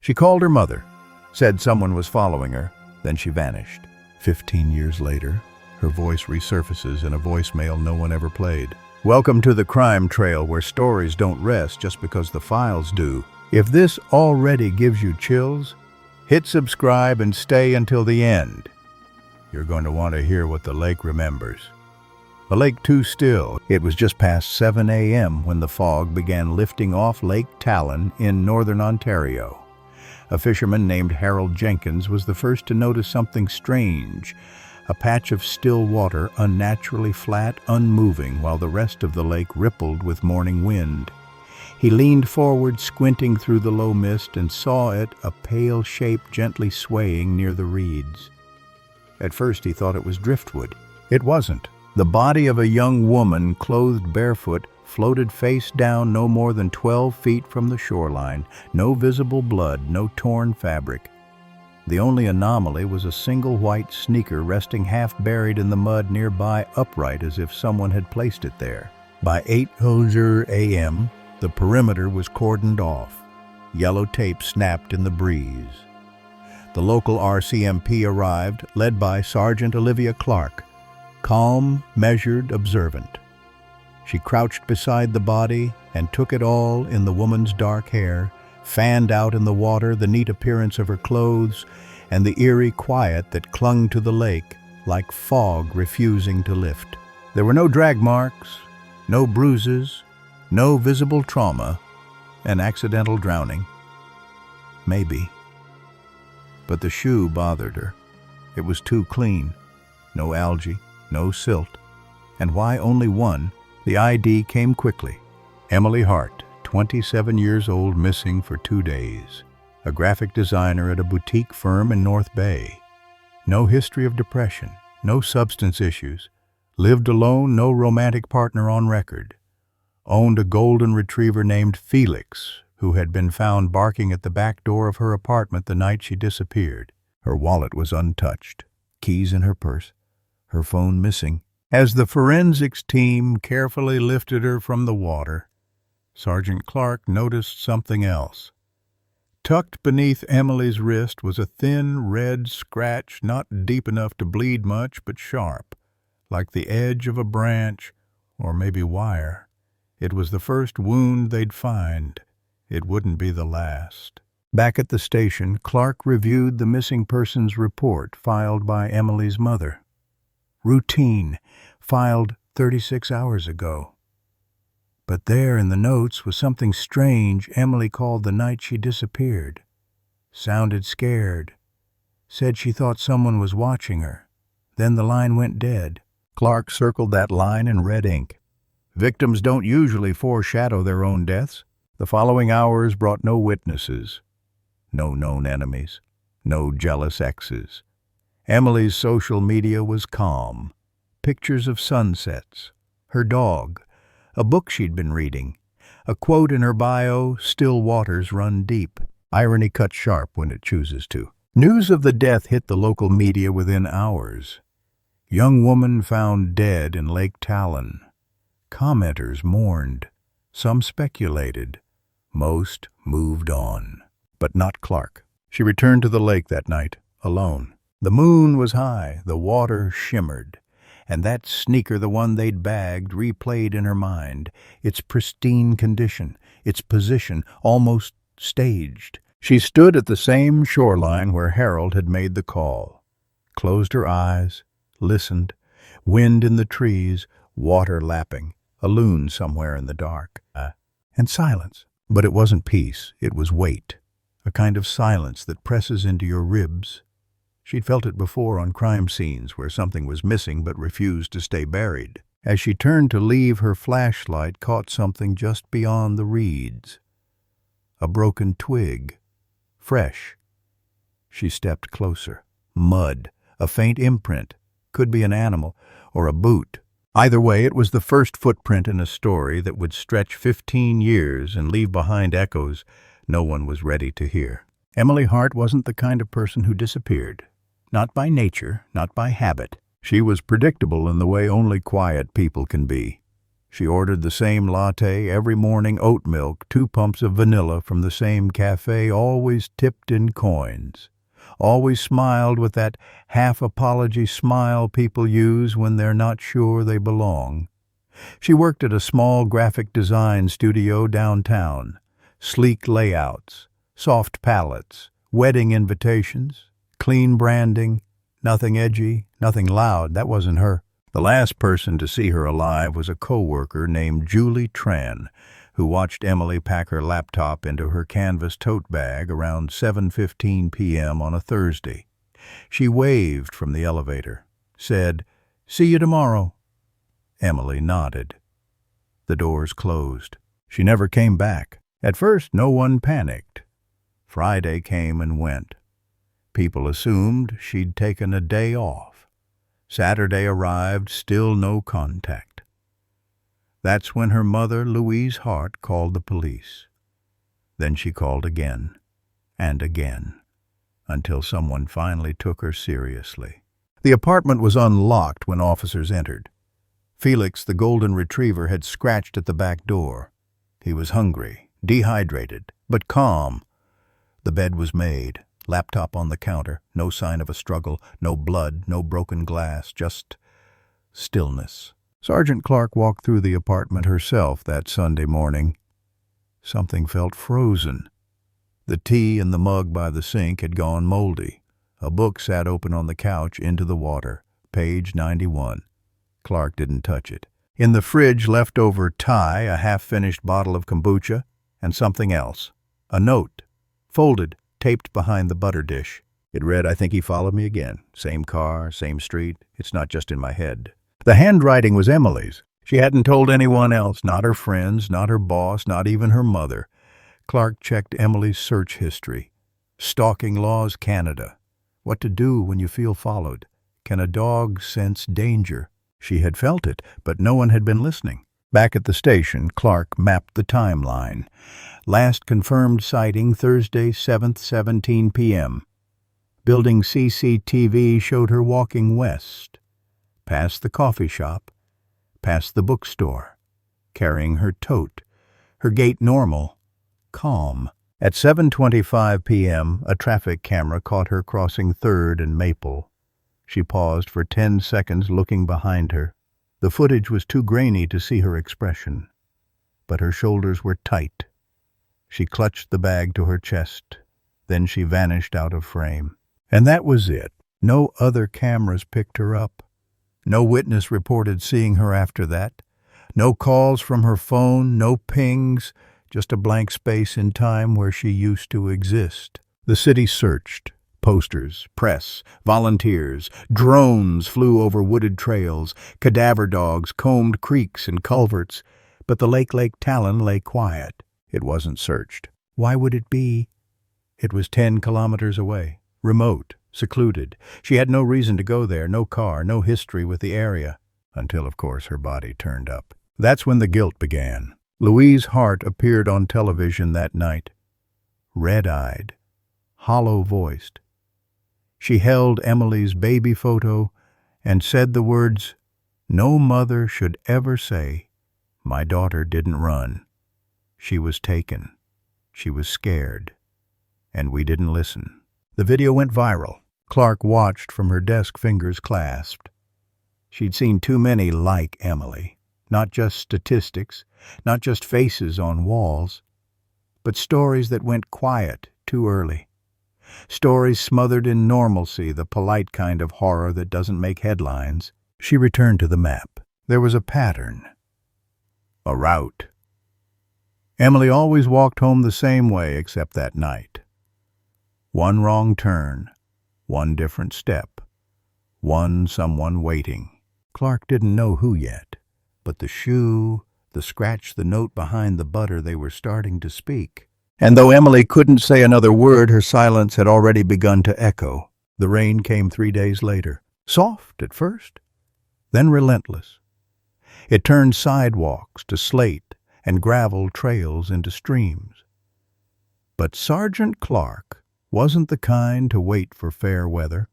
She called her mother, said someone was following her, then she vanished. 15 years later, her voice resurfaces in a voicemail no one ever played. Welcome to the crime trail, where stories don't rest just because the files do. If this already gives you chills, hit subscribe and stay until the end. You're going to want to hear what the lake remembers. A lake too still. It was just past 7 a.m. when the fog began lifting off Lake Talon in northern Ontario. A fisherman named Harold Jenkins was the first to notice something strange. A patch of still water, unnaturally flat, unmoving, while the rest of the lake rippled with morning wind. He leaned forward, squinting through the low mist, and saw it, a pale shape gently swaying near the reeds. At first he thought it was driftwood. It wasn't. The body of a young woman, clothed barefoot, floated face down no more than 12 feet from the shoreline. No visible blood, no torn fabric. The only anomaly was a single white sneaker resting half buried in the mud nearby, upright as if someone had placed it there. By 8:00 a.m., the perimeter was cordoned off. Yellow tape snapped in the breeze. The local RCMP arrived, led by Sergeant Olivia Clark, calm, measured, observant. She crouched beside the body and took it all in: the woman's dark hair, fanned out in the water, the neat appearance of her clothes, and the eerie quiet that clung to the lake like fog refusing to lift. There were no drag marks, no bruises, no visible trauma. An accidental drowning? Maybe. But the shoe bothered her. It was too clean. No algae, no silt. And why only one? The ID came quickly. Emily Hart, 27 years old, missing for 2 days. A graphic designer at a boutique firm in North Bay. No history of depression, no substance issues. Lived alone, no romantic partner on record. Owned a golden retriever named Felix, who had been found barking at the back door of her apartment the night she disappeared. Her wallet was untouched, keys in her purse, her phone missing. As the forensics team carefully lifted her from the water, Sergeant Clark noticed something else. Tucked beneath Emily's wrist was a thin red scratch, not deep enough to bleed much, but sharp, like the edge of a branch or maybe wire. It was the first wound they'd find. It wouldn't be the last. Back at the station, Clark reviewed the missing persons report filed by Emily's mother. Routine, filed 36 hours ago. But there in the notes was something strange Emily called the night she disappeared. Sounded scared. Said she thought someone was watching her. Then the line went dead. Clark circled that line in red ink. Victims don't usually foreshadow their own deaths. The following hours brought no witnesses, no known enemies, no jealous exes. Emily's social media was calm. Pictures of sunsets, her dog, a book she'd been reading, a quote in her bio, "Still waters run deep." Irony cuts sharp when it chooses to. News of the death hit the local media within hours. Young woman found dead in Lake Talon. Commenters mourned. Some speculated. Most moved on. But not Clark. She returned to the lake that night, alone. The moon was high, the water shimmered, and that sneaker, the one they'd bagged, replayed in her mind, its pristine condition, its position, almost staged. She stood at the same shoreline where Harold had made the call, closed her eyes, listened, wind in the trees, water lapping, a loon somewhere in the dark, and silence. But it wasn't peace, it was weight, a kind of silence that presses into your ribs. She'd felt it before on crime scenes where something was missing but refused to stay buried. As she turned to leave, her flashlight caught something just beyond the reeds. A broken twig. Fresh. She stepped closer. Mud. A faint imprint. Could be an animal or a boot. Either way, it was the first footprint in a story that would stretch 15 years and leave behind echoes no one was ready to hear. Emily Hart wasn't the kind of person who disappeared. Not by nature, not by habit. She was predictable in the way only quiet people can be. She ordered the same latte every morning, oat milk, 2 pumps of vanilla from the same cafe, always tipped in coins. Always smiled with that half-apology smile people use when they're not sure they belong. She worked at a small graphic design studio downtown. Sleek layouts, soft palettes, wedding invitations, clean branding, nothing edgy, nothing loud. That wasn't her. The last person to see her alive was a coworker named Julie Tran, who watched Emily pack her laptop into her canvas tote bag around 7:15 p.m. on a Thursday. She waved from the elevator, said, "See you tomorrow." Emily nodded. The doors closed. She never came back. At first, no one panicked. Friday came and went. People assumed she'd taken a day off. Saturday arrived, still no contact. That's when her mother, Louise Hart, called the police. Then she called again and again, until someone finally took her seriously. The apartment was unlocked when officers entered. Felix, the golden retriever, had scratched at the back door. He was hungry, dehydrated, but calm. The bed was made, laptop on the counter, no sign of a struggle, no blood, no broken glass, just stillness. Sergeant Clark walked through the apartment herself that Sunday morning. Something felt frozen. The tea in the mug by the sink had gone moldy. A book sat open on the couch, Into the Water, page 91. Clark didn't touch it. In the fridge, leftover tie, a half-finished bottle of kombucha, and something else. A note, folded, taped behind the butter dish. It read, "I think he followed me again. Same car, same street. It's not just in my head." The handwriting was Emily's. She hadn't told anyone else, not her friends, not her boss, not even her mother. Clark checked Emily's search history. Stalking laws, Canada. What to do when you feel followed. Can a dog sense danger? She had felt it, but no one had been listening. Back at the station, Clark mapped the timeline. Last confirmed sighting, Thursday, 7th, 17 p.m. Building CCTV showed her walking west, past the coffee shop, past the bookstore, carrying her tote, her gait normal, calm. At 7:25 p.m., a traffic camera caught her crossing 3rd and Maple. She paused for 10 seconds, looking behind her. The footage was too grainy to see her expression, but her shoulders were tight. She clutched the bag to her chest. Then she vanished out of frame. And that was it. No other cameras picked her up. No witness reported seeing her after that. No calls from her phone, no pings, just a blank space in time where she used to exist. The city searched. Posters, press, volunteers, drones flew over wooded trails, cadaver dogs combed creeks and culverts, but the Lake Talon lay quiet. It wasn't searched. Why would it be? It was 10 kilometers away, remote, secluded. She had no reason to go there, no car, no history with the area, until, of course, her body turned up. That's when the guilt began. Louise Hart appeared on television that night, red-eyed, hollow-voiced. She held Emily's baby photo and said the words, "No mother should ever say, 'My daughter didn't run.' She was taken. She was scared. And we didn't listen." The video went viral. Clark watched from her desk, fingers clasped. She'd seen too many like Emily. Not just statistics, not just faces on walls, but stories that went quiet too early. Stories smothered in normalcy, the polite kind of horror that doesn't make headlines. She returned to the map. There was a pattern. A route. Emily always walked home the same way except that night. One wrong turn, one different step, someone waiting. Clark didn't know who yet, but the shoe, the scratch, the note behind the butter, they were starting to speak. And though Emily couldn't say another word, her silence had already begun to echo. The rain came 3 days later. Soft at first, then relentless. It turned sidewalks to slate and gravel trails into streams. But Sergeant Clark wasn't the kind to wait for fair weather.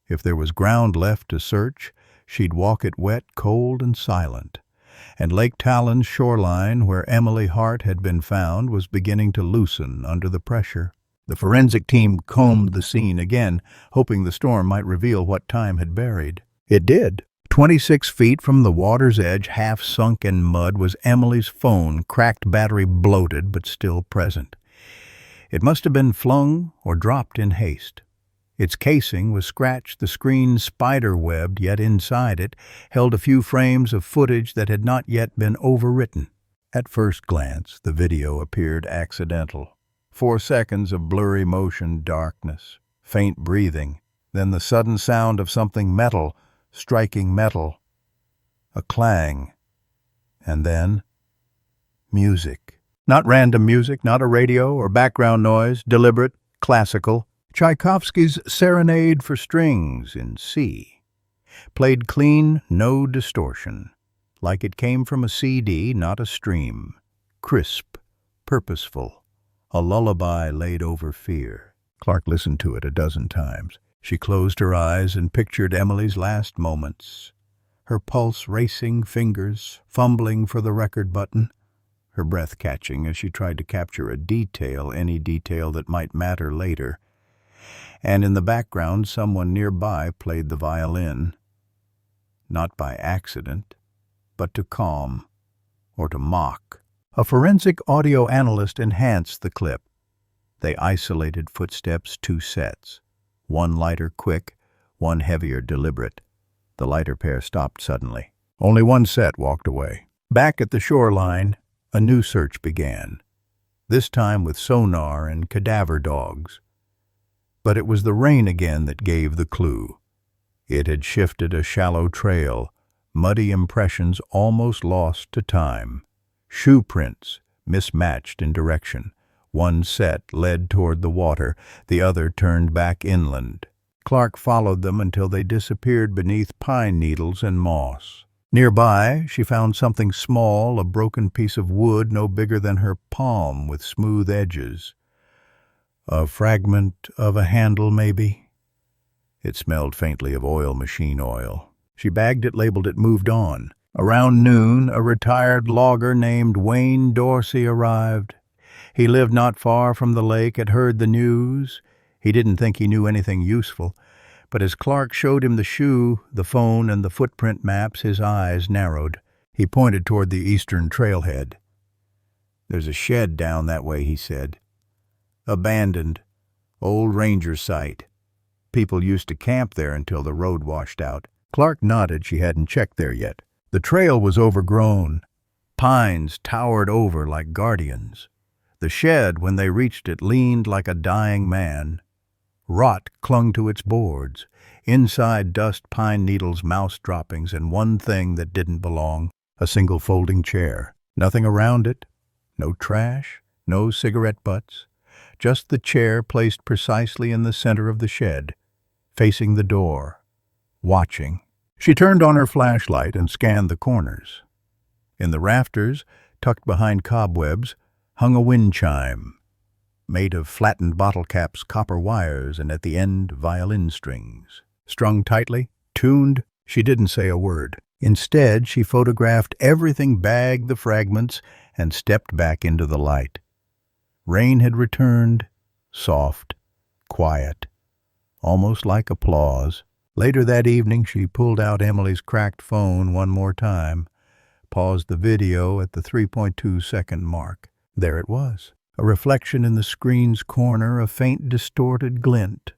If there was ground left to search, she'd walk it wet, cold, and silent. and Lake Talon's shoreline, where Emily Hart had been found, was beginning to loosen under the pressure. The forensic team combed the scene again, hoping the storm might reveal what time had buried. It did. 26 feet from the water's edge, half sunk in mud, was Emily's phone, cracked battery bloated but still present. It must have been flung or dropped in haste. Its casing was scratched, the screen spider-webbed, yet inside it held a few frames of footage that had not yet been overwritten. At first glance, the video appeared accidental. 4 seconds of blurry motion, darkness, faint breathing, then the sudden sound of something metal striking metal, a clang, and then music. Not random music, not a radio or background noise, deliberate, classical. Tchaikovsky's Serenade for Strings in C. Played clean, no distortion, like it came from a CD, not a stream. Crisp, purposeful, a lullaby laid over fear. Clark listened to it a dozen times. She closed her eyes and pictured Emily's last moments, her pulse racing, fingers fumbling for the record button, her breath catching as she tried to capture a detail, any detail that might matter later. And in the background, someone nearby played the violin, not by accident, but to calm or to mock. A forensic audio analyst enhanced the clip. They isolated footsteps, 2 sets. One lighter, quick, one heavier, deliberate. The lighter pair stopped suddenly. Only one set walked away. Back at the shoreline, a new search began, this time with sonar and cadaver dogs. But it was the rain again that gave the clue. It had shifted a shallow trail, muddy impressions almost lost to time. Shoe prints, mismatched in direction. One set led toward the water, the other turned back inland. Clark followed them until they disappeared beneath pine needles and moss. Nearby, she found something small, a broken piece of wood no bigger than her palm with smooth edges. A fragment of a handle, maybe? It smelled faintly of oil, machine oil. She bagged it, labeled it, moved on. Around noon, a retired logger named Wayne Dorsey arrived. He lived not far from the lake, had heard the news. He didn't think he knew anything useful, but as Clark showed him the shoe, the phone, and the footprint maps, his eyes narrowed. He pointed toward the eastern trailhead. "There's a shed down that way," he said. "Abandoned. Old ranger site. People used to camp there until the road washed out." Clark nodded. She hadn't checked there yet. The trail was overgrown. Pines towered over like guardians. The shed, when they reached it, leaned like a dying man. Rot clung to its boards. Inside, dust, pine needles, mouse droppings, and one thing that didn't belong, a single folding chair. Nothing around it. No trash, no cigarette butts. Just the chair placed precisely in the center of the shed, facing the door, watching. She turned on her flashlight and scanned the corners. In the rafters, tucked behind cobwebs, hung a wind chime, made of flattened bottle caps, copper wires, and at the end, violin strings. Strung tightly, tuned, she didn't say a word. Instead, she photographed everything, bagged the fragments, and stepped back into the light. Rain had returned, soft, quiet, almost like applause. Later that evening, she pulled out Emily's cracked phone one more time, paused the video at the 3.2-second mark. There it was, a reflection in the screen's corner, a faint distorted glint.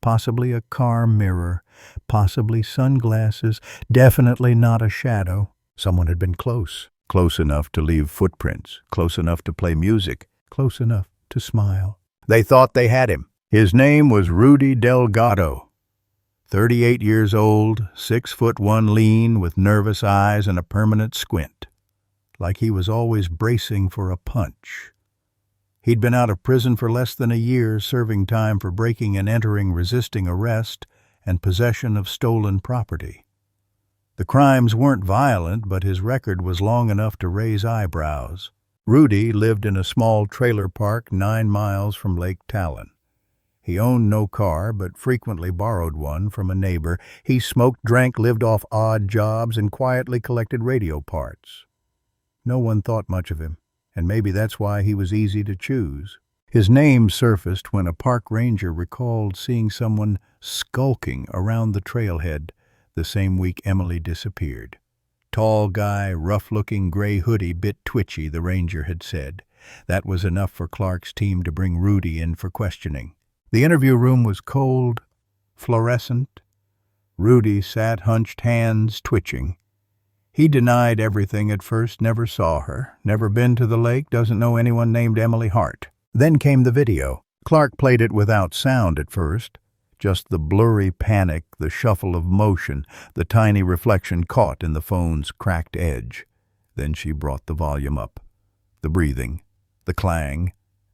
Possibly a car mirror, possibly sunglasses, definitely not a shadow. Someone had been close, close enough to leave footprints, close enough to play music, close enough to smile. They thought they had him. His name was Rudy Delgado. 38 years old, 6'1", lean, with nervous eyes and a permanent squint, like he was always bracing for a punch. He'd been out of prison for less than a year, serving time for breaking and entering, resisting arrest, and possession of stolen property. The crimes weren't violent, but his record was long enough to raise eyebrows. Rudy lived in a small trailer park 9 miles from Lake Talon. He owned no car, but frequently borrowed one from a neighbor. He smoked, drank, lived off odd jobs, and quietly collected radio parts. No one thought much of him, and maybe that's why he was easy to choose. His name surfaced when a park ranger recalled seeing someone skulking around the trailhead the same week Emily disappeared. Tall guy, rough-looking gray hoodie, bit twitchy, the ranger had said. That was enough for Clark's team to bring Rudy in for questioning. The interview room was cold, fluorescent. Rudy sat hunched, hands twitching. He denied everything at first, never saw her, never been to the lake, doesn't know anyone named Emily Hart. Then came the video. Clark played it without sound at first, just the blurry panic, the shuffle of motion, the tiny reflection caught in the phone's cracked edge. Then she brought the volume up. The breathing, the clang,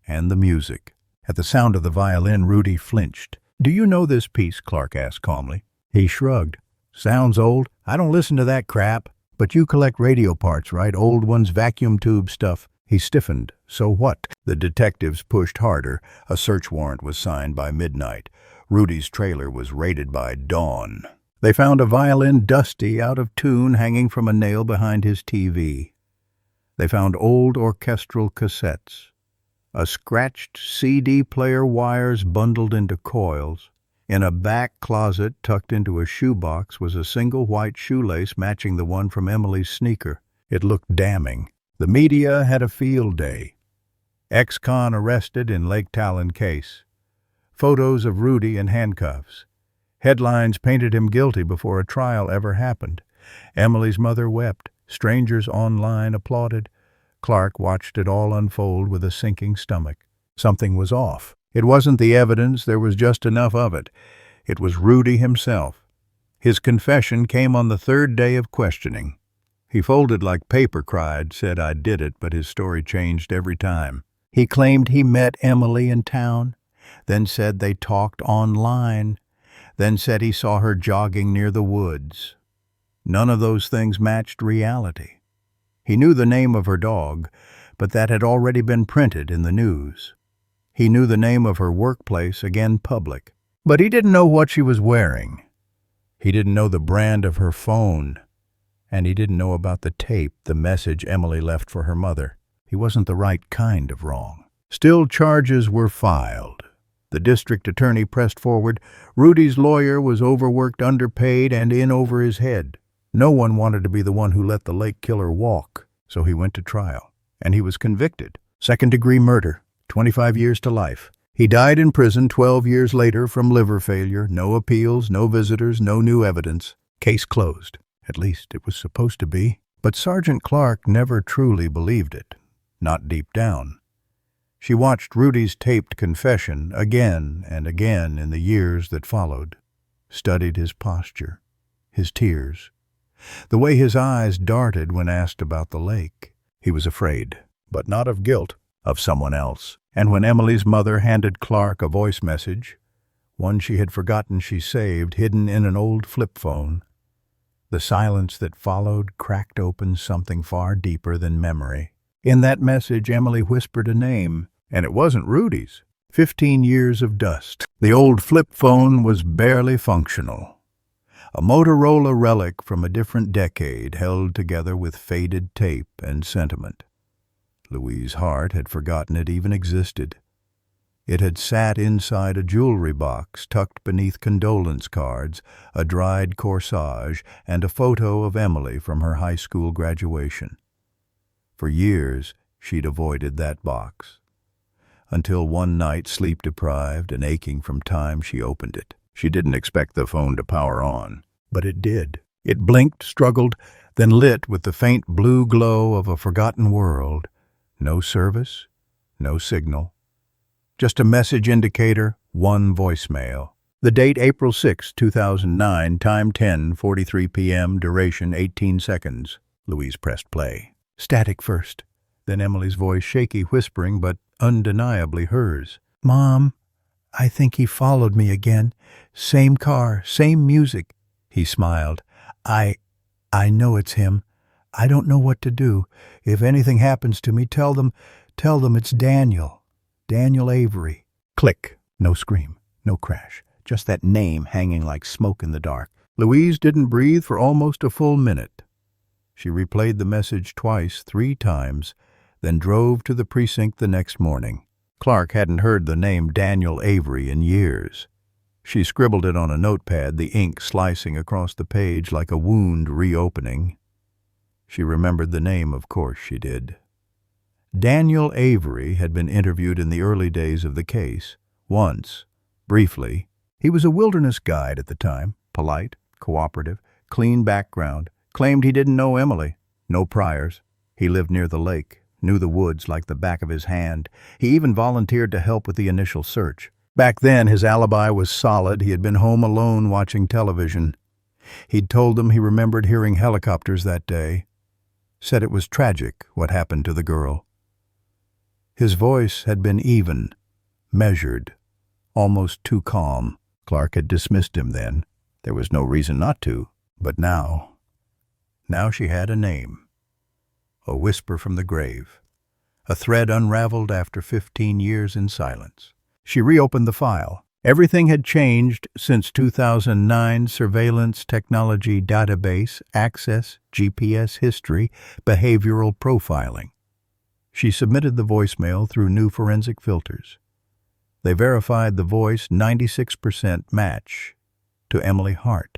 and the music. At the sound of the violin, Rudy flinched. "Do you know this piece?" Clark asked calmly. He shrugged. "Sounds old. I don't listen to that crap. But you collect radio parts, right? Old ones, vacuum tube stuff." He stiffened. "So what?" The detectives pushed harder. A search warrant was signed by midnight. Rudy's trailer was raided by dawn. They found a violin dusty, out of tune, hanging from a nail behind his TV. They found old orchestral cassettes. A scratched CD player, wires bundled into coils. In a back closet tucked into a shoebox was a single white shoelace matching the one from Emily's sneaker. It looked damning. The media had a field day. Ex-con arrested in Lake Talon case. Photos of Rudy in handcuffs. Headlines painted him guilty before a trial ever happened. Emily's mother wept. Strangers online applauded. Clark watched it all unfold with a sinking stomach. Something was off. It wasn't the evidence, there was just enough of it. It was Rudy himself. His confession came on the third day of questioning. He folded like paper, cried, said, "I did it," but his story changed every time. He claimed he met Emily in town, then said they talked online, then said he saw her jogging near the woods. None of those things matched reality. He knew the name of her dog, but that had already been printed in the news. He knew the name of her workplace, again public. But he didn't know what she was wearing. He didn't know the brand of her phone. And he didn't know about the tape, the message Emily left for her mother. He wasn't the right kind of wrong. Still, charges were filed. The district attorney pressed forward. Rudy's lawyer was overworked, underpaid, and in over his head. No one wanted to be the one who let the lake killer walk, so he went to trial. And he was convicted. Second-degree murder, 25 years to life. He died in prison 12 years later from liver failure. No appeals, no visitors, no new evidence. Case closed. At least it was supposed to be. But Sergeant Clark never truly believed it. Not deep down. She watched Rudy's taped confession again and again in the years that followed. Studied his posture, his tears, the way his eyes darted when asked about the lake. He was afraid, but not of guilt, of someone else. And when Emily's mother handed Clark a voice message, one she had forgotten she saved, hidden in an old flip phone, the silence that followed cracked open something far deeper than memory. In that message, Emily whispered a name, and it wasn't Rudy's. 15 years of dust. The old flip phone was barely functional. A Motorola relic from a different decade held together with faded tape and sentiment. Louise Hart had forgotten it even existed. It had sat inside a jewelry box tucked beneath condolence cards, a dried corsage, and a photo of Emily from her high school graduation. For years, she'd avoided that box. Until one night, sleep-deprived and aching from time, she opened it. She didn't expect the phone to power on, but it did. It blinked, struggled, then lit with the faint blue glow of a forgotten world. No service, no signal. Just a message indicator, one voicemail. The date, April 6, 2009, time 10:43 p.m., duration 18 seconds. Louise pressed play. Static first, then Emily's voice, shaky, whispering, but undeniably hers. "Mom, I think he followed me again. Same car, same music." He smiled. I know it's him. I don't know what to do. If anything happens to me, tell them it's Daniel. Daniel Avery." Click. No scream. No crash, just that name hanging like smoke in the dark. Louise didn't breathe for almost a full minute. She replayed the message twice, 3 times, then drove to the precinct the next morning. Clark hadn't heard the name Daniel Avery in years. She scribbled it on a notepad, the ink slicing across the page like a wound reopening. She remembered the name, of course she did. Daniel Avery had been interviewed in the early days of the case. Once, briefly. He was a wilderness guide at the time, polite, cooperative, clean background, claimed he didn't know Emily. No priors. He lived near the lake, knew the woods like the back of his hand. He even volunteered to help with the initial search. Back then, his alibi was solid. He had been home alone watching television. He'd told them he remembered hearing helicopters that day. Said it was tragic what happened to the girl. His voice had been even, measured, almost too calm. Clark had dismissed him then. There was no reason not to. But now she had a name. A whisper from the grave. A thread unraveled after 15 years in silence. She reopened the file. Everything had changed since 2009. Surveillance technology database, access, GPS history, behavioral profiling. She submitted the voicemail through new forensic filters. They verified the voice 96% match to Emily Hart.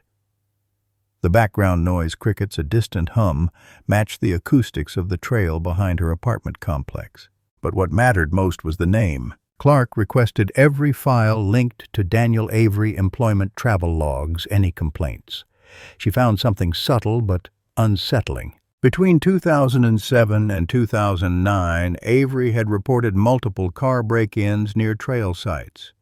The background noise, crickets, a distant hum, matched the acoustics of the trail behind her apartment complex. But what mattered most was the name. Clark requested every file linked to Daniel Avery employment travel logs, any complaints. She found something subtle but unsettling. Between 2007 and 2009, Avery had reported multiple car break-ins near trail sites.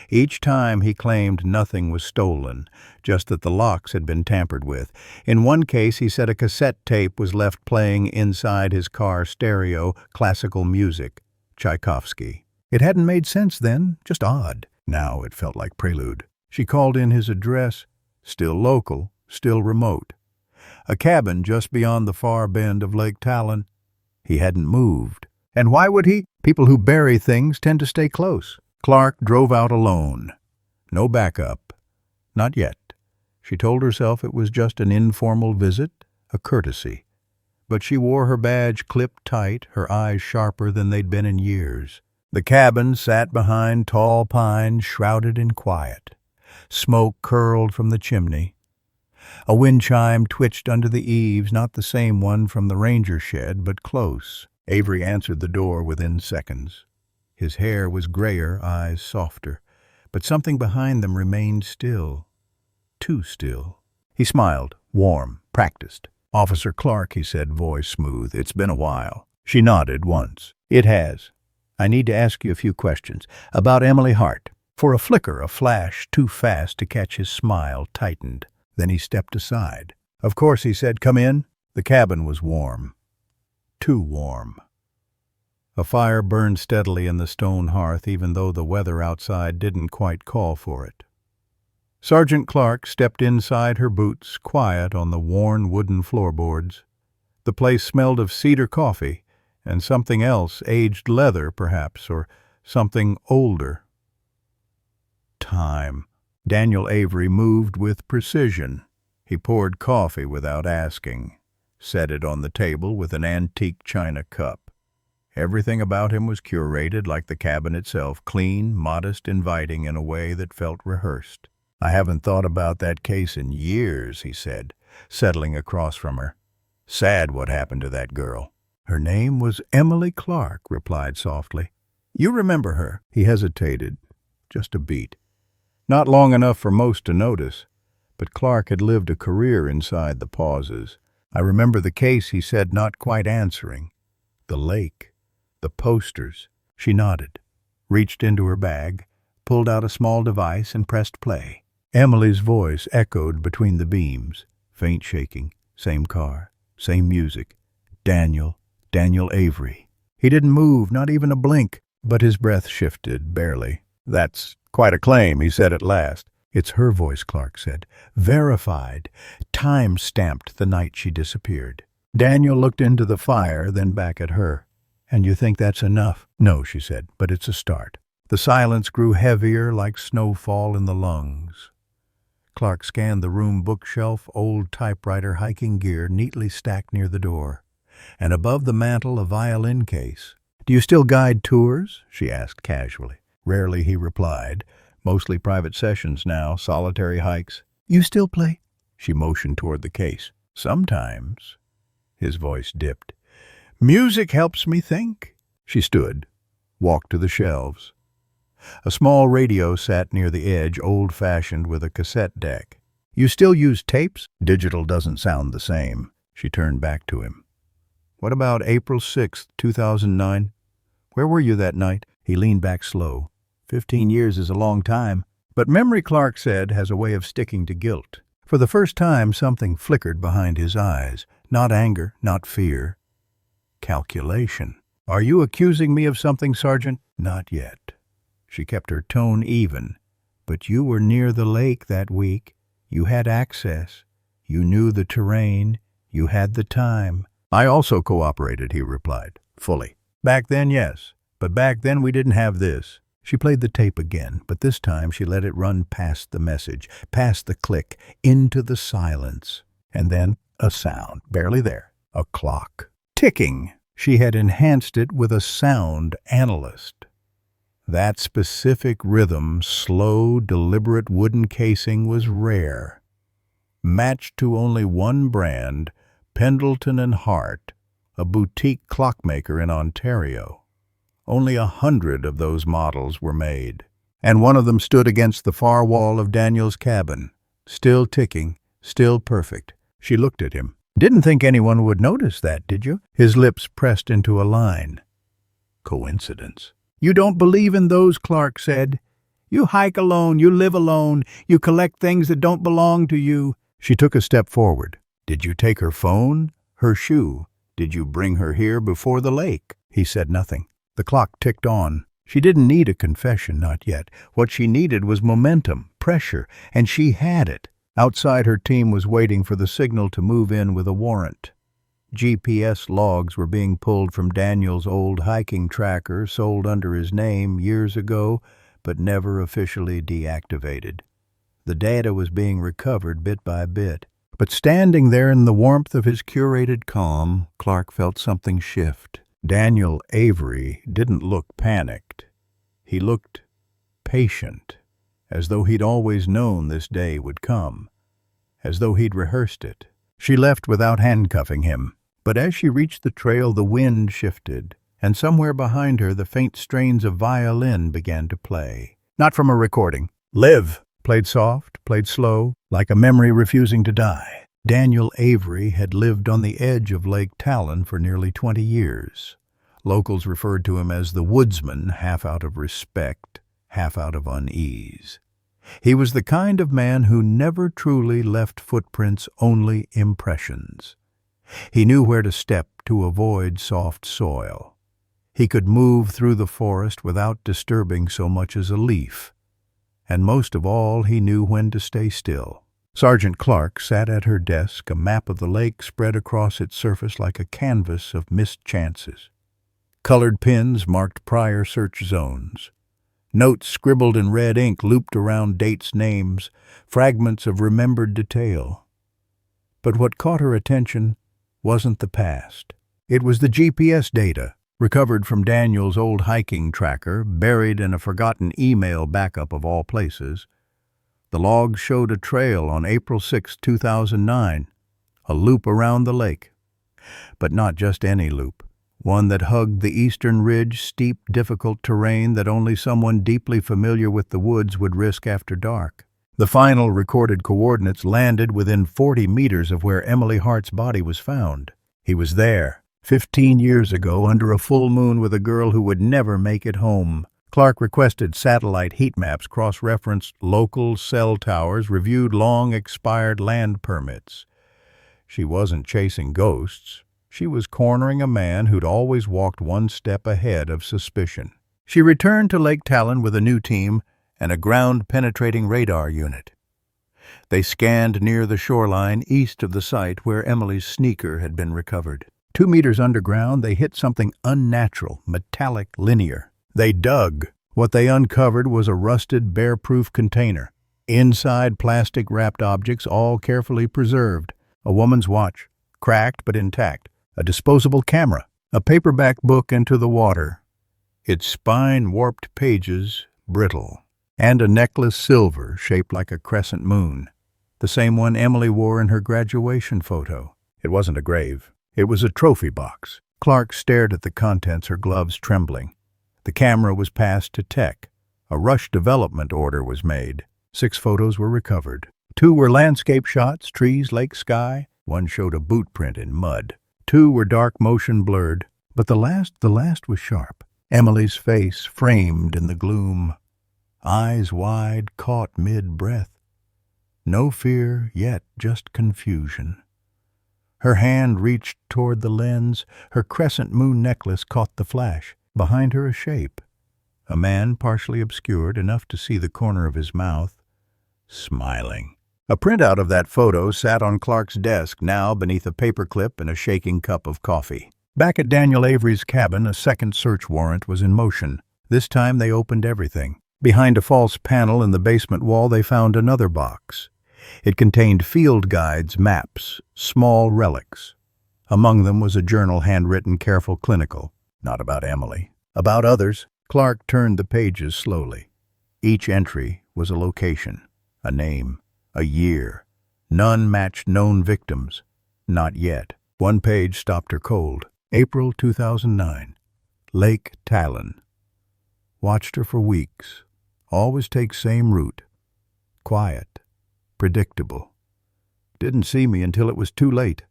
Each time he claimed nothing was stolen, just that the locks had been tampered with. In one case, he said a cassette tape was left playing inside his car stereo, classical music, Tchaikovsky. It hadn't made sense then, just odd. Now it felt like prelude. She called in his address, still local, still remote. A cabin just beyond the far bend of Lake Talon. He hadn't moved. And why would he? People who bury things tend to stay close. Clark drove out alone. No backup. Not yet. She told herself it was just an informal visit, a courtesy. But she wore her badge clipped tight, her eyes sharper than they'd been in years. The cabin sat behind tall pines, shrouded in quiet. Smoke curled from the chimney. A wind chime twitched under the eaves, not the same one from the ranger shed, but close. Avery answered the door within seconds. His hair was grayer, eyes softer, but something behind them remained still. Too still. He smiled, warm, practiced. "Officer Clark," he said, voice smooth. "It's been a while." She nodded once. "It has. I need to ask you a few questions. About Emily Hart." For a flicker, a flash, too fast to catch his smile, tightened. Then he stepped aside. "Of course," he said. "Come in." The cabin was warm. Too warm. A fire burned steadily in the stone hearth, even though the weather outside didn't quite call for it. Sergeant Clark stepped inside her boots, quiet on the worn wooden floorboards. The place smelled of cedar coffee, and something else, aged leather perhaps, or something older. Time. Daniel Avery moved with precision. He poured coffee without asking, set it on the table with an antique china cup. Everything about him was curated like the cabin itself, clean, modest, inviting in a way that felt rehearsed. "I haven't thought about that case in years," he said, settling across from her. "Sad what happened to that girl." "Her name was Emily Clark," replied softly. "You remember her?" He hesitated, just a beat. Not long enough for most to notice, but Clark had lived a career inside the pauses. "I remember the case," he said, not quite answering. "The lake, the posters." She nodded, reached into her bag, pulled out a small device and pressed play. Emily's voice echoed between the beams, faint shaking, same car, same music. Daniel Avery. He didn't move, not even a blink, but his breath shifted, barely. "That's quite a claim," he said at last. "It's her voice," Clark said. "Verified. Time-stamped the night she disappeared." Daniel looked into the fire, then back at her. "And you think that's enough?" "No," she said, "but it's a start." The silence grew heavier like snowfall in the lungs. Clark scanned the room bookshelf, old typewriter, hiking gear neatly stacked near the door, and above the mantel a violin case. "Do you still guide tours?" she asked casually. "Rarely," he replied. "Mostly private sessions now, solitary hikes." "You still play?" She motioned toward the case. "Sometimes." His voice dipped. "Music helps me think." She stood, walked to the shelves. A small radio sat near the edge, old-fashioned with a cassette deck. "You still use tapes?" "Digital doesn't sound the same." She turned back to him. "What about April 6th, 2009? Where were you that night?" He leaned back slow. 15 years is a long time. But memory, Clark said, has a way of sticking to guilt. For the first time, something flickered behind his eyes. Not anger, not fear. Calculation. "Are you accusing me of something, Sergeant?" "Not yet." She kept her tone even. "But you were near the lake that week. You had access. You knew the terrain. You had the time." "I also cooperated," he replied, fully. "Back then, yes. But back then we didn't have this." She played the tape again, but this time she let it run past the message, past the click, into the silence. And then a sound, barely there, a clock. Ticking. She had enhanced it with a sound analyst. That specific rhythm, slow, deliberate wooden casing, was rare. Matched to only one brand, Pendleton and Hart, a boutique clockmaker in Ontario. Only 100 of those models were made, and one of them stood against the far wall of Daniel's cabin, still ticking, still perfect. She looked at him. "Didn't think anyone would notice that, did you?" His lips pressed into a line. "Coincidence." "You don't believe in those," Clark said. "You hike alone, you live alone, you collect things that don't belong to you." She took a step forward. "Did you take her phone? Her shoe? Did you bring her here before the lake?" He said nothing. The clock ticked on. She didn't need a confession, not yet. What she needed was momentum, pressure, and she had it. Outside, her team was waiting for the signal to move in with a warrant. GPS logs were being pulled from Daniel's old hiking tracker, sold under his name years ago, but never officially deactivated. The data was being recovered bit by bit. But standing there in the warmth of his curated calm, Clark felt something shift. Daniel Avery didn't look panicked. He looked patient, as though he'd always known this day would come, as though he'd rehearsed it. She left without handcuffing him, but as she reached the trail, the wind shifted, and somewhere behind her the faint strains of violin began to play. Not from a recording. "Live!" Played soft, played slow, like a memory refusing to die. Daniel Avery had lived on the edge of Lake Talon for nearly 20 years. Locals referred to him as the woodsman, half out of respect, half out of unease. He was the kind of man who never truly left footprints, only impressions. He knew where to step to avoid soft soil. He could move through the forest without disturbing so much as a leaf. And most of all, he knew when to stay still. Sergeant Clark sat at her desk, a map of the lake spread across its surface like a canvas of missed chances. Colored pins marked prior search zones. Notes scribbled in red ink looped around dates, names, fragments of remembered detail. But what caught her attention wasn't the past. It was the GPS data, recovered from Daniel's old hiking tracker, buried in a forgotten email backup of all places. The logs showed a trail on April 6, 2009, a loop around the lake. But not just any loop. One that hugged the eastern ridge, steep, difficult terrain that only someone deeply familiar with the woods would risk after dark. The final recorded coordinates landed within 40 meters of where Emily Hart's body was found. He was there, 15 years ago, under a full moon with a girl who would never make it home. Clark requested satellite heat maps, cross-referenced local cell towers, reviewed long-expired land permits. She wasn't chasing ghosts. She was cornering a man who'd always walked one step ahead of suspicion. She returned to Lake Talon with a new team and a ground-penetrating radar unit. They scanned near the shoreline east of the site where Emily's sneaker had been recovered. 2 meters underground, they hit something unnatural, metallic, linear. They dug. What they uncovered was a rusted, bear-proof container. Inside, plastic-wrapped objects, all carefully preserved. A woman's watch, cracked but intact. A disposable camera. A paperback book into the water, its spine-warped pages brittle. And a necklace, silver, shaped like a crescent moon. The same one Emily wore in her graduation photo. It wasn't a grave. It was a trophy box. Clark stared at the contents, her gloves trembling. The camera was passed to tech. A rush development order was made. 6 photos were recovered. 2 were landscape shots, trees, lake, sky. 1 showed a boot print in mud. 2 were dark motion blurred. But the last was sharp. Emily's face framed in the gloom. Eyes wide, caught mid-breath. No fear, yet just confusion. Her hand reached toward the lens. Her crescent moon necklace caught the flash. Behind her a shape. A man partially obscured, enough to see the corner of his mouth, smiling. A printout of that photo sat on Clark's desk, now beneath a paperclip and a shaking cup of coffee. Back at Daniel Avery's cabin, a second search warrant was in motion. This time they opened everything. Behind a false panel in the basement wall, they found another box. It contained field guides, maps, small relics. Among them was a journal, handwritten, careful, clinical. Not about Emily. About others. Clark turned the pages slowly. Each entry was a location, a name, a year. None matched known victims. Not yet. One page stopped her cold. April 2009. Lake Talon. Watched her for weeks. Always takes same route. Quiet. Predictable. Didn't see me until it was too late.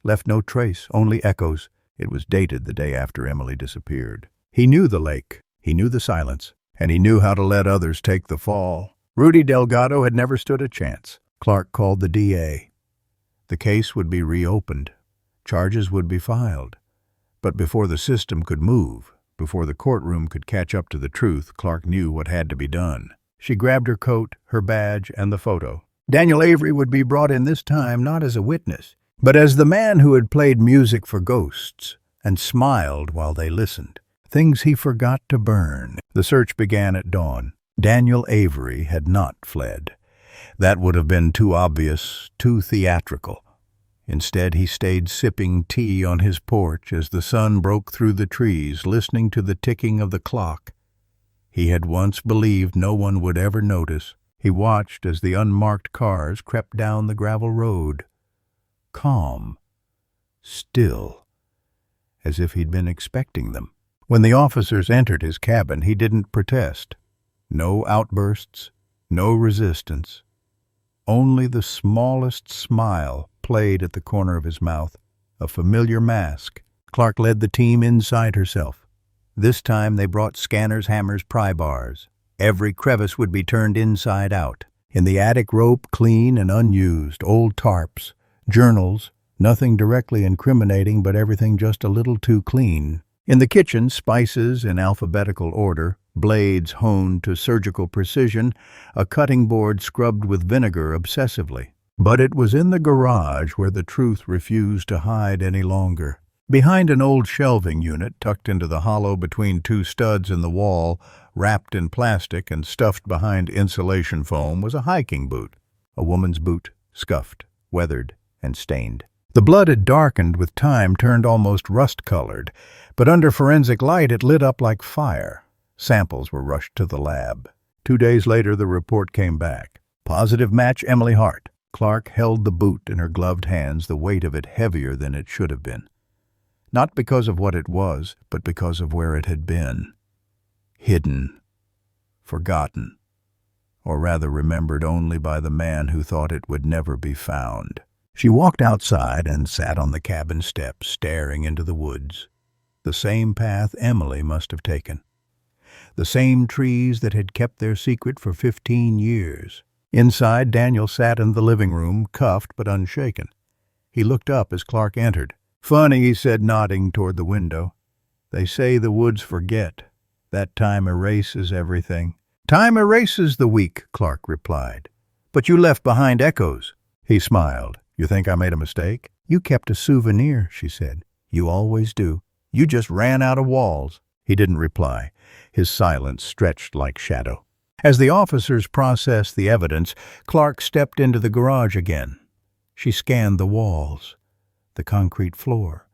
Left no trace, only echoes. It was dated the day after Emily disappeared. He knew the lake. He knew the silence. And he knew how to let others take the fall. Rudy Delgado had never stood a chance. Clark called the DA. The case would be reopened. Charges would be filed. But before the system could move, before the courtroom could catch up to the truth, Clark knew what had to be done. She grabbed her coat, her badge, and the photo. Daniel Avery would be brought in this time not as a witness, but as the man who had played music for ghosts and smiled while they listened. Things he forgot to burn. The search began at dawn. Daniel Avery had not fled. That would have been too obvious, too theatrical. Instead, he stayed sipping tea on his porch as the sun broke through the trees, listening to the ticking of the clock. He had once believed no one would ever notice. He watched as the unmarked cars crept down the gravel road. Calm. Still. As if he'd been expecting them. When the officers entered his cabin, he didn't protest. No outbursts, no resistance. Only the smallest smile played at the corner of his mouth, a familiar mask. Clark led the team inside herself. This time they brought scanners, hammers, pry bars. Every crevice would be turned inside out. In the attic, rope clean and unused, old tarps, journals, nothing directly incriminating, but everything just a little too clean. In the kitchen, spices in alphabetical order, blades honed to surgical precision, a cutting board scrubbed with vinegar obsessively. But it was in the garage where the truth refused to hide any longer. Behind an old shelving unit, tucked into the hollow between 2 studs in the wall, wrapped in plastic and stuffed behind insulation foam, was a hiking boot. A woman's boot, scuffed, weathered, and stained. The blood had darkened with time, turned almost rust-colored, but under forensic light it lit up like fire. Samples were rushed to the lab. 2 days later, the report came back. Positive match, Emily Hart. Clark held the boot in her gloved hands, the weight of it heavier than it should have been. Not because of what it was, but because of where it had been. Hidden. Forgotten. Or rather remembered only by the man who thought it would never be found. She walked outside and sat on the cabin steps, staring into the woods. The same path Emily must have taken. The same trees that had kept their secret for 15 years. Inside, Daniel sat in the living room, cuffed but unshaken. He looked up as Clark entered. "Funny," he said, nodding toward the window. "They say the woods forget. That time erases everything." "Time erases the weak," Clark replied. "But you left behind echoes." He smiled. "You think I made a mistake?" "You kept a souvenir," she said. "You always do. You just ran out of walls." He didn't reply. his silence stretched like shadow. As the officers processed the evidence, Clark stepped into the garage again. She scanned the walls, the concrete floor,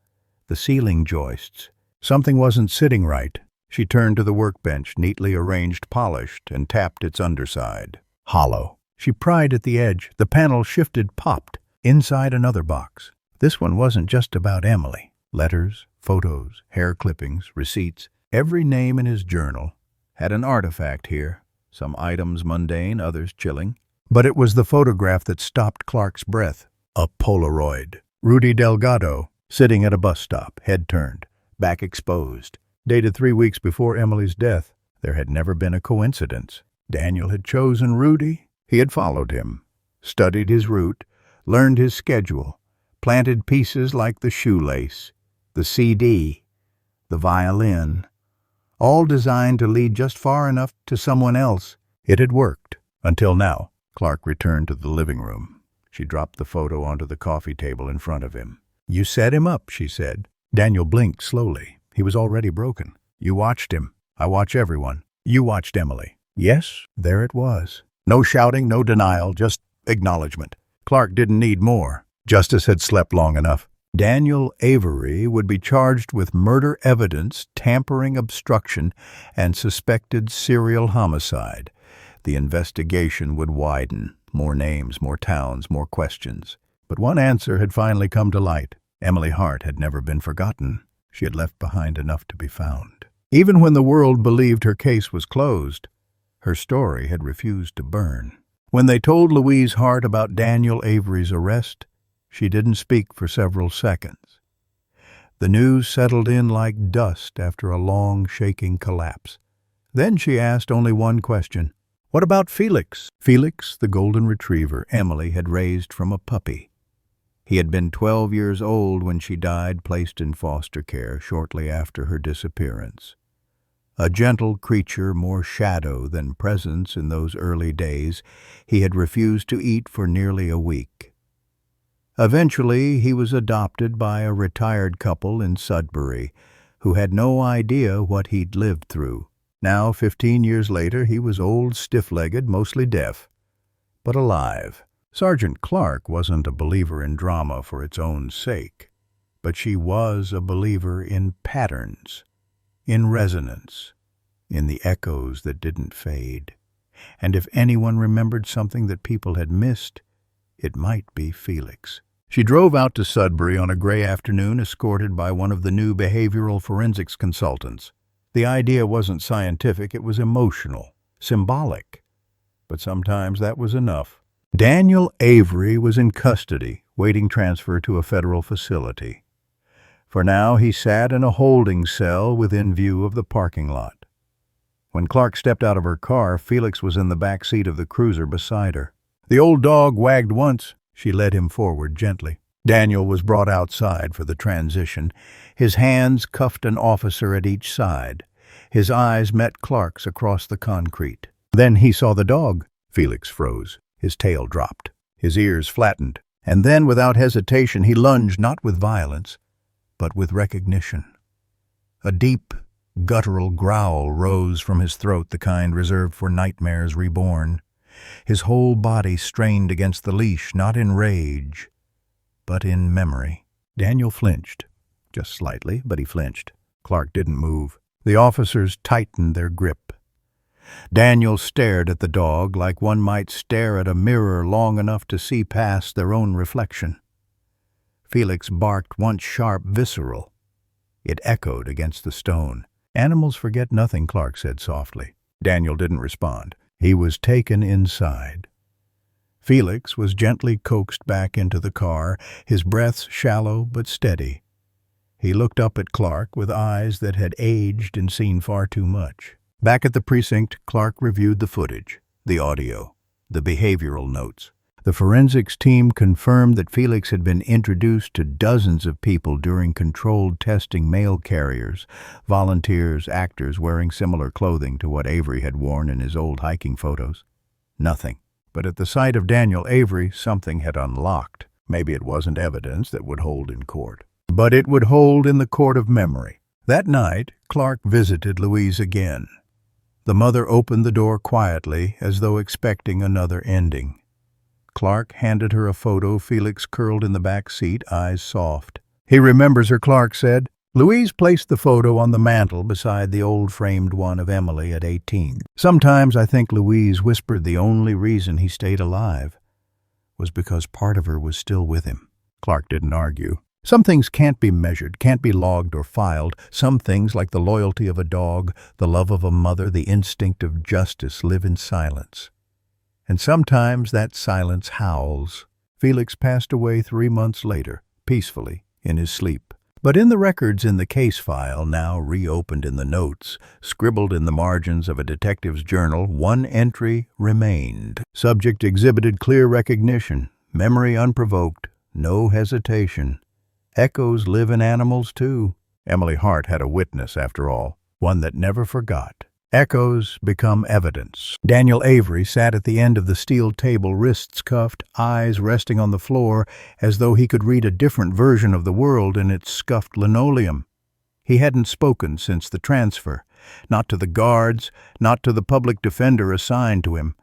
the ceiling joists. Something wasn't sitting right. She turned to the workbench, neatly arranged, polished, and tapped its underside. Hollow. She pried at the edge. The panel shifted, popped. Inside another box. This one wasn't just about Emily. Letters, photos, hair clippings, receipts. Every name in his journal had an artifact here. Some items mundane, others chilling. But it was the photograph that stopped Clark's breath. A Polaroid. Rudy Delgado, sitting at a bus stop, head turned, back exposed. Dated 3 weeks before Emily's death. There had never been a coincidence. Daniel had chosen Rudy. He had followed him, studied his route, learned his schedule, planted pieces like the shoelace, the CD, the violin, all designed to lead just far enough to someone else. It had worked. Until now. Clark returned to the living room. She dropped the photo onto the coffee table in front of him. "You set him up," she said. Daniel blinked slowly. He was already broken. "You watched him. I watch everyone. You watched Emily." Yes, there it was. No shouting, no denial, just acknowledgement. Clark didn't need more. Justice had slept long enough. Daniel Avery would be charged with murder evidence, tampering, obstruction, and suspected serial homicide. The investigation would widen. More names, more towns, more questions. But one answer had finally come to light. Emily Hart had never been forgotten. She had left behind enough to be found. Even when the world believed her case was closed, her story had refused to burn. When they told Louise Hart about Daniel Avery's arrest, she didn't speak for several seconds. The news settled in like dust after a long, shaking collapse. Then she asked only one question. What about Felix? Felix, the golden retriever Emily had raised from a puppy. He had been 12 years old when she died, placed in foster care shortly after her disappearance. A gentle creature, more shadow than presence in those early days, he had refused to eat for nearly a week. Eventually, he was adopted by a retired couple in Sudbury, who had no idea what he'd lived through. Now, 15 years later, he was old, stiff-legged, mostly deaf, but alive. Sergeant Clark wasn't a believer in drama for its own sake, but she was a believer in patterns, in resonance, in the echoes that didn't fade. And if anyone remembered something that people had missed, it might be Felix. She drove out to Sudbury on a gray afternoon, escorted by one of the new behavioral forensics consultants. The idea wasn't scientific, it was emotional, symbolic. But sometimes that was enough. Daniel Avery was in custody, waiting transfer to a federal facility. For now, he sat in a holding cell within view of the parking lot. When Clark stepped out of her car, Felix was in the back seat of the cruiser beside her. The old dog wagged once. She led him forward gently. Daniel was brought outside for the transition. His hands cuffed an officer at each side. His eyes met Clark's across the concrete. Then he saw the dog. Felix froze. His tail dropped. His ears flattened. And then, without hesitation, he lunged, not with violence, but with recognition. A deep, guttural growl rose from his throat, the kind reserved for nightmares reborn. His whole body strained against the leash, not in rage, but in memory. Daniel flinched. Just slightly, but he flinched. Clark didn't move. The officers tightened their grip. Daniel stared at the dog like one might stare at a mirror long enough to see past their own reflection. Felix barked, once sharp, visceral. It echoed against the stone. "Animals forget nothing," Clark said softly. Daniel didn't respond. He was taken inside. Felix was gently coaxed back into the car, his breaths shallow but steady. He looked up at Clark with eyes that had aged and seen far too much. Back at the precinct, Clark reviewed the footage, the audio, the behavioral notes. The forensics team confirmed that Felix had been introduced to dozens of people during controlled testing mail carriers, volunteers, actors wearing similar clothing to what Avery had worn in his old hiking photos. Nothing. But at the sight of Daniel Avery, something had unlocked. Maybe it wasn't evidence that would hold in court, but it would hold in the court of memory. That night, Clark visited Louise again. The mother opened the door quietly, as though expecting another ending. Clark handed her a photo, Felix curled in the back seat, eyes soft. "He remembers her," Clark said. Louise placed the photo on the mantel beside the old framed one of Emily at 18. "Sometimes I think," Louise whispered, "the only reason he stayed alive was because part of her was still with him." Clark didn't argue. Some things can't be measured, can't be logged or filed. Some things, like the loyalty of a dog, the love of a mother, the instinct of justice, live in silence. And sometimes that silence howls. Felix passed away 3 months later, peacefully, in his sleep. But in the records in the case file, now reopened in the notes, scribbled in the margins of a detective's journal, one entry remained. Subject exhibited clear recognition, memory unprovoked, no hesitation. Echoes live in animals, too. Emily Hart had a witness, after all, one that never forgot. Echoes become evidence. Daniel Avery sat at the end of the steel table, wrists cuffed, eyes resting on the floor, as though he could read a different version of the world in its scuffed linoleum. He hadn't spoken since the transfer, not to the guards, not to the public defender assigned to him,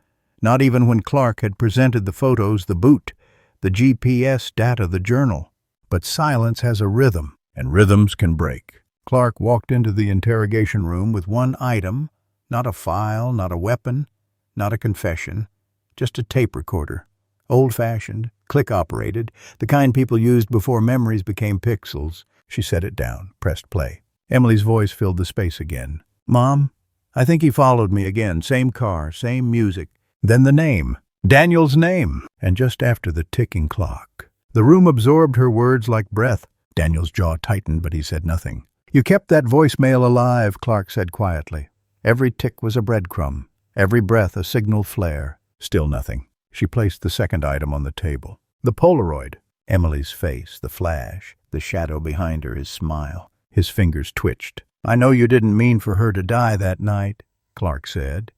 not even when Clark had presented the photos, the boot, the GPS data, the journal. But silence has a rhythm, and rhythms can break. Clark walked into the interrogation room with one item, not a file, not a weapon, not a confession, just a tape recorder. Old-fashioned, click-operated, the kind people used before memories became pixels. She set it down, pressed play. Emily's voice filled the space again. "Mom, I think he followed me again. Same car, same music." Then the name. Daniel's name. And just after the ticking clock. The room absorbed her words like breath. Daniel's jaw tightened, but he said nothing. "You kept that voicemail alive," Clark said quietly. Every tick was a breadcrumb, every breath a signal flare. Still nothing. She placed the second item on the table. The Polaroid. Emily's face, the flash, the shadow behind her, his smile. His fingers twitched. "I know you didn't mean for her to die that night," Clark said.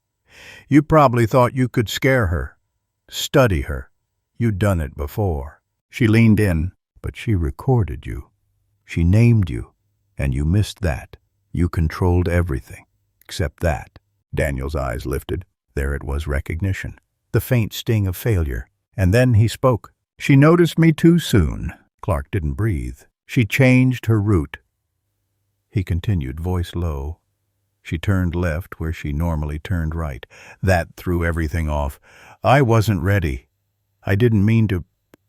"You probably thought you could scare her, study her. You'd done it before." She leaned in. "But she recorded you. She named you. And you missed that. You controlled everything. Except that." Daniel's eyes lifted. There it was, recognition. The faint sting of failure. And then he spoke. "She noticed me too soon." Clark didn't breathe. "She changed her route." He continued, voice low. "She turned left where she normally turned right. That threw everything off. I wasn't ready. I didn't mean to.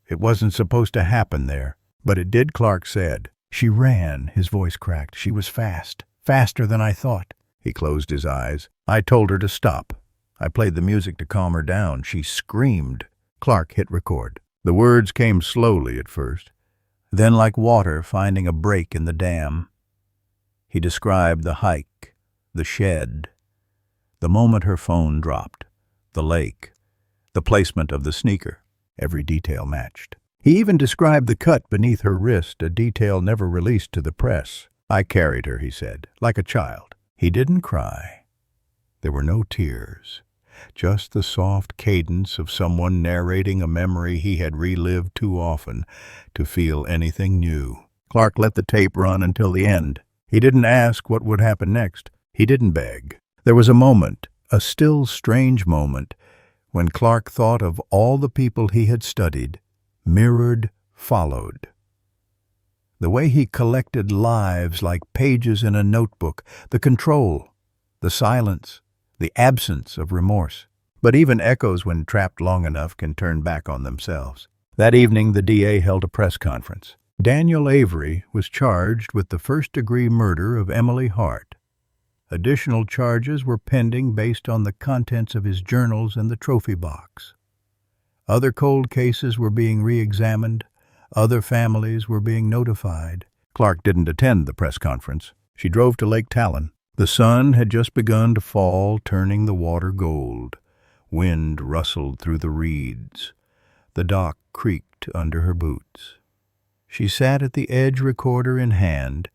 It wasn't supposed to happen there. But it did," Clark said. "She ran." His voice cracked. "She was fast. Faster than I thought." He closed his eyes. "I told her to stop. I played the music to calm her down. She screamed." Clark hit record. The words came slowly at first, then like water finding a break in the dam. He described the hike, the shed, the moment her phone dropped, the lake, the placement of the sneaker. Every detail matched. He even described the cut beneath her wrist, a detail never released to the press. "I carried her," he said, "like a child." He didn't cry. There were no tears, just the soft cadence of someone narrating a memory he had relived too often to feel anything new. Clark let the tape run until the end. He didn't ask what would happen next. He didn't beg. There was a moment, a still strange moment, when Clark thought of all the people he had studied, mirrored, followed. The way he collected lives like pages in a notebook, the control, the silence, the absence of remorse. But even echoes, when trapped long enough, can turn back on themselves. That evening, the DA held a press conference. Daniel Avery was charged with the first-degree murder of Emily Hart. Additional charges were pending based on the contents of his journals and the trophy box. Other cold cases were being re-examined. Other families were being notified. Clark didn't attend the press conference. She drove to Lake Talon. The sun had just begun to fall, turning the water gold. Wind rustled through the reeds. The dock creaked under her boots. She sat at the edge, recorder in hand,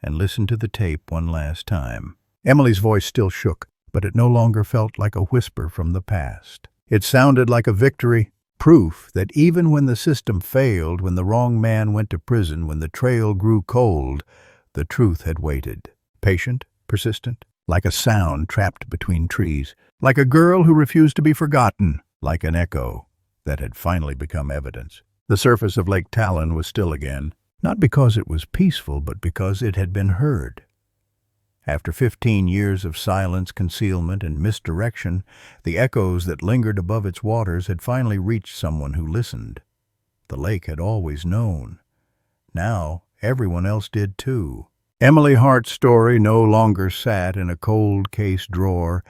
and listened to the tape one last time. Emily's voice still shook, but it no longer felt like a whisper from the past. It sounded like a victory, proof that even when the system failed, when the wrong man went to prison, when the trail grew cold, the truth had waited. Patient, persistent, like a sound trapped between trees, like a girl who refused to be forgotten, like an echo that had finally become evidence. The surface of Lake Talon was still again, not because it was peaceful, but because it had been heard. After 15 years of silence, concealment, and misdirection, the echoes that lingered above its waters had finally reached someone who listened. The lake had always known. Now, everyone else did too. Emily Hart's story no longer sat in a cold case drawer.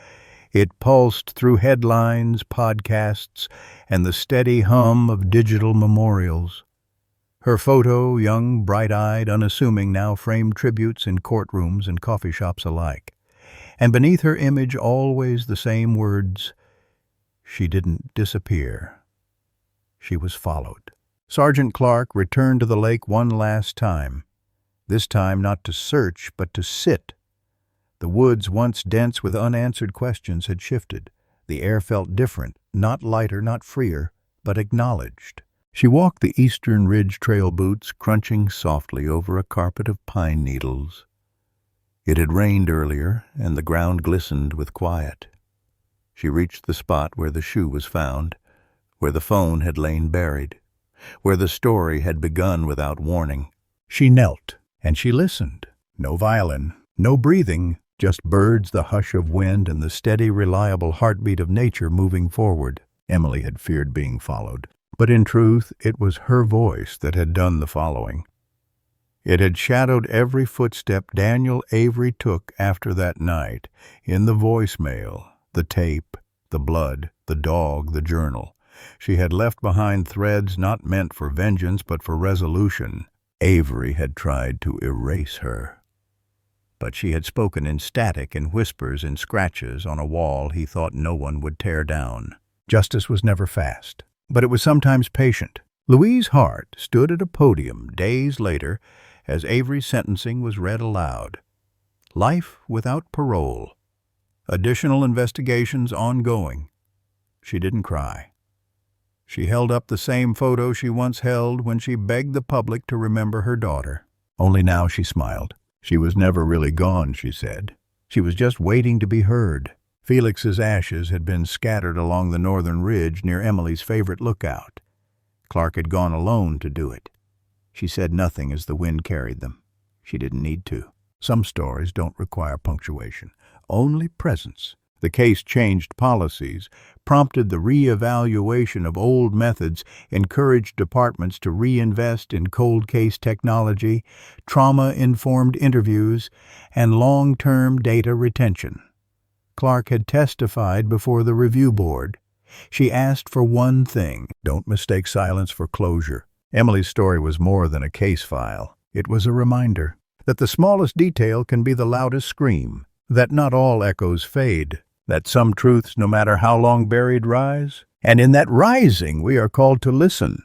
It pulsed through headlines, podcasts, and the steady hum of digital memorials. Her photo, young, bright-eyed, unassuming, now framed tributes in courtrooms and coffee shops alike. And beneath her image always the same words: she didn't disappear. She was followed. Sergeant Clark returned to the lake one last time. This time not to search, but to sit. The woods, once dense with unanswered questions, had shifted. The air felt different, not lighter, not freer, but acknowledged. She walked the Eastern Ridge Trail boots, crunching softly over a carpet of pine needles. It had rained earlier, and the ground glistened with quiet. She reached the spot where the shoe was found, where the phone had lain buried, where the story had begun without warning. She knelt, and she listened. No violin, no breathing, just birds, the hush of wind, and the steady, reliable heartbeat of nature moving forward. Emily had feared being followed. But in truth, it was her voice that had done the following. It had shadowed every footstep Daniel Avery took after that night, in the voicemail, the tape, the blood, the dog, the journal. She had left behind threads not meant for vengeance but for resolution. Avery had tried to erase her. But she had spoken in static, in whispers, in scratches on a wall he thought no one would tear down. Justice was never fast, but it was sometimes patient. Louise Hart stood at a podium days later as Avery's sentencing was read aloud. Life without parole. Additional investigations ongoing. She didn't cry. She held up the same photo she once held when she begged the public to remember her daughter. Only now she smiled. She was never really gone, she said. She was just waiting to be heard. Felix's ashes had been scattered along the northern ridge near Emily's favorite lookout. Clark had gone alone to do it. She said nothing as the wind carried them. She didn't need to. Some stories don't require punctuation, only presence. The case changed policies, prompted the re-evaluation of old methods, encouraged departments to reinvest in cold case technology, trauma-informed interviews, and long-term data retention. Clark had testified before the review board. She asked for one thing: don't mistake silence for closure. Emily's story was more than a case file. It was a reminder that the smallest detail can be the loudest scream, that not all echoes fade, that some truths, no matter how long buried, rise. And in that rising, we are called to listen,